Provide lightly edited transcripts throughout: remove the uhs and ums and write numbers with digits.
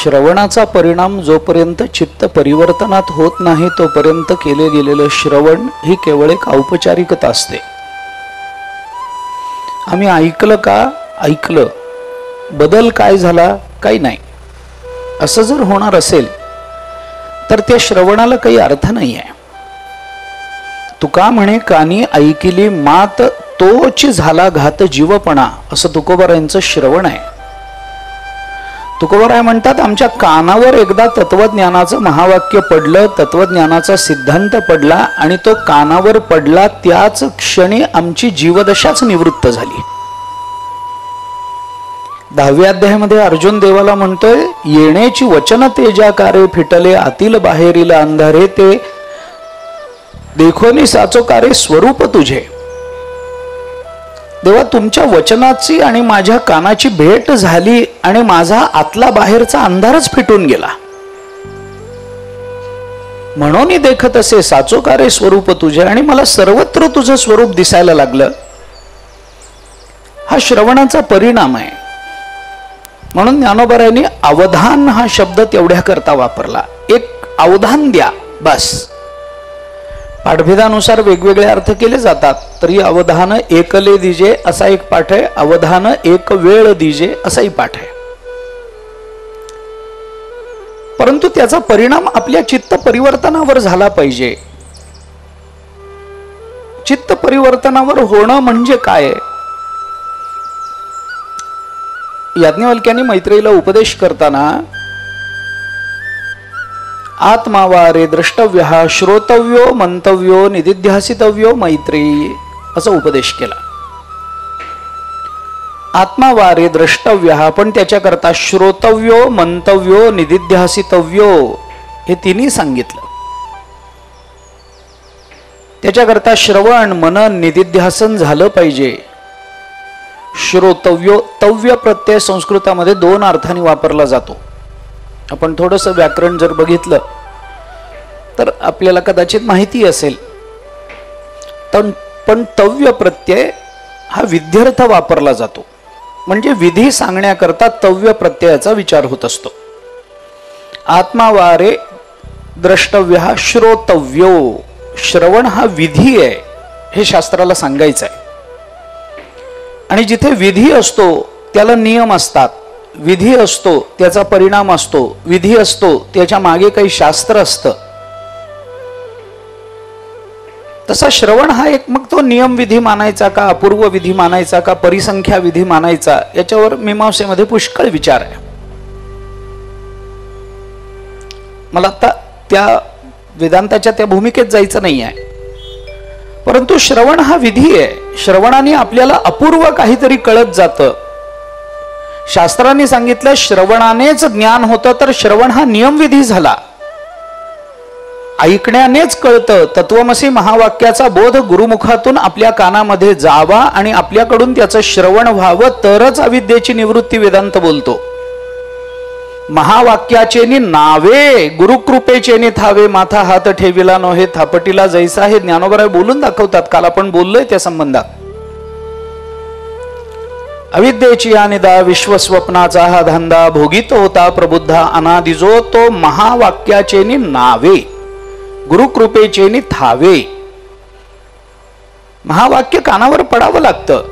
श्रवणाचा परिणाम जोपर्यंत चित्त परिवर्तनात होत नाही तोपर्यंत केले गेलेलं श्रवण ही केवळ एक औपचारिकता असते. आम्ही ऐकलं का ऐकलं, बदल काय झाला काही नाही, असं जर होणार असेल तर त्या श्रवणाला काही अर्थ नाही आहे. तुका म्हणे कानी ऐकिली मात तोच झाला घात जीवपणा, असं तुकोबारायांचं श्रवण आहे. तुकोबाराय म्हणतात आमच्या कानावर एकदा तत्वज्ञानाचं महावाक्य पडलं, तत्वज्ञानाचा सिद्धांत पडला आणि तो कानावर पडला त्याच क्षणी आमची जीवदशाच निवृत्त झाली. 10व्या अध्यायामध्ये अर्जुन देवाला म्हणतोय येण्याची वचन तेजाकारे फिटले आतील बाहेरील अंधारे ते देखोनी साचोकारे स्वरूप तुझे. देवा तुमच्या वचनाची आणि माझ्या कानाची भेट झाली आणि माझा आतला बाहेरचा अंधारच फिटून गेला. म्हणून देखत असे साचोकारे स्वरूप तुझे, आणि मला सर्वत्र तुझं स्वरूप दिसायला लागलं. हा श्रवणाचा परिणाम आहे. म्हणून ज्ञानोबारायांनी अवधान हा शब्द तेवढ्या करता वापरला. एक अवधान द्या बस. पाठभेदानुसार वेगवेगळे अर्थ केले जातात, तरी अवधान एकले दिजे असा एक पाठ आहे, अवधान एक वेळ दिजे असाही पाठ आहे. परंतु त्याचा परिणाम आपल्या चित्त परिवर्तनावर झाला पाहिजे. चित्त परिवर्तनावर होणं म्हणजे काय? याज्ञवल्क्यांनी मैत्रेयीला उपदेश करताना आत्मावारे द्रष्टव्य श्रोतव्यो मंतव्यो निदिध्यासितव्यो मैत्रेयी असा उपदेश केला. आत्मावारे द्रष्टव्य, पण त्याच्याकरता श्रोतव्यो मंतव्यो निदिध्यासितव्यो हे तिन्ही सांगितलं. त्याच्याकरता श्रवण मनन निदिध्यासन झालं पाहिजे. श्रोतव्यो, तव्य प्रत्यय संस्कृतामध्ये 2 अर्थांनी वापरला जातो. आपण थोडंसं व्याकरण जर बघितलं तर आपल्याला कदाचित माहिती असेल. पण तव्य प्रत्यय हा विध्यर्थ वापरला जातो, म्हणजे विधी सांगण्याकरता तव्य प्रत्ययाचा विचार होत असतो. आत्मावारे द्रष्टव्य श्रोतव्यो, श्रवण हा विधी आहे हे शास्त्राला सांगायचं आहे. आणि जिथे विधी असतो त्याला नियम असतात, विधी असतो त्याचा परिणाम असतो, विधी असतो त्याच्या मागे काही शास्त्र असतं. तसा श्रवण हा एक, मग तो नियम विधी मानायचा का, अपूर्व विधी मानायचा का, परिसंख्या विधी मानायचा, याच्यावर मीमांसेमध्ये पुष्कळ विचार आहे. मला आता त्या वेदांताच्या त्या भूमिकेत जायचं नाही आहे. परंतु श्रवण हा विधी आहे. श्रवणाने आपल्याला अपूर्व काहीतरी कळत जातं. शास्त्रांनी सांगितलं श्रवणानेच ज्ञान होतं, तर श्रवण हा नियमविधी झाला. ऐकण्यानेच कळतं. तत्वमसी महावाक्याचा बोध गुरुमुखातून आपल्या कानामध्ये जावा आणि आपल्याकडून त्याचं श्रवण व्हावं, तरच अविद्येची निवृत्ती वेदांत बोलतो. महावाक्याचेनी नावे गुरुकृपेचेनी थावे, माथा हात ठेविला नोहे थापटीला जैसा, हे ज्ञानोबराय बोलून दाखवतात. काल आपण बोललोय त्या संबंधात. अविद्येची अनिदा विश्वस्वप्नाचा हा धंदा, भोगीत होता प्रबुद्धा अनादिजो, तो महावाक्याचेनी नावे गुरुकृपेचेनी थावे. महावाक्य कानावर पडावं लागतं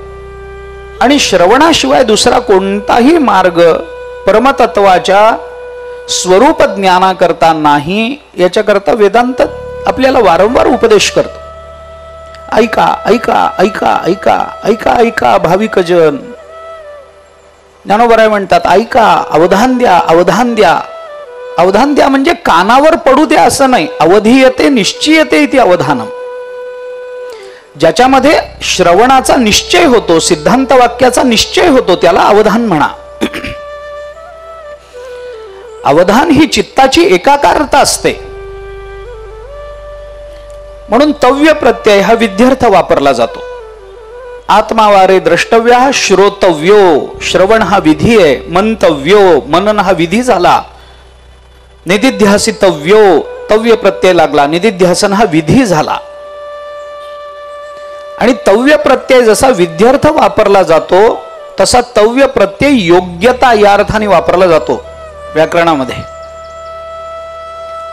आणि श्रवणाशिवाय दुसरा कोणताही मार्ग परमतत्वाच्या स्वरूप ज्ञानाकरता नाही. याच्याकरता वेदांत आपल्याला वारंवार उपदेश करतो. ऐका ऐका ऐका ऐका ऐका ऐका भाविकजन. ज्ञानोबराय म्हणतात ऐका, अवधान द्या, अवधान द्या. अवधान द्या म्हणजे कानावर पडू द्या असं नाही. अवधीयते निश्चयते इति अवधानम. ज्याच्यामध्ये श्रवणाचा निश्चय होतो, सिद्धांत वाक्याचा निश्चय होतो, त्याला अवधान म्हणा. अवधान ही चित्ताची एकाकारता असते. म्हणून तव्य प्रत्यय हा विध्यर्थ वापरला जातो. आत्मावारे द्रष्टव्य श्रोतव्यो, श्रवण हा विधी आहे. मंतव्यो, मनन हा विधी झाला. निदिध्यासितव्यो, तव्य प्रत्यय लागला. निदिध्यासन हा विधी झाला. आणि तव्य प्रत्यय जसा विध्यर्थ वापरला जातो तसा तव्य प्रत्यय योग्यता या अर्थाने वापरला जातो. व्याकरणामध्ये.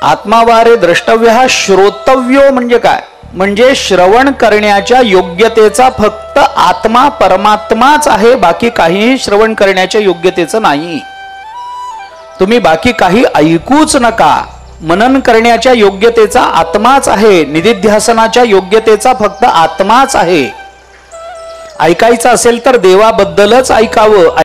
आत्मावारे द्रष्टव्य हा श्रोतव्यो म्हणजे काय? म्हणजे श्रवण करण्याच्या योग्यतेचा फक्त आत्मा परमात्माच आहे, बाकी काहीही श्रवण करण्याच्या योग्यतेचं नाही. तुम्ही बाकी काही ऐकूच नका. मनन करण्याच्या योग्यतेचा आत्माच आहे, निधिध्यासनाच्या योग्यतेचा फक्त आत्माच आहे. ऐकायचं असेल तर देवाबद्दलच ऐकावं.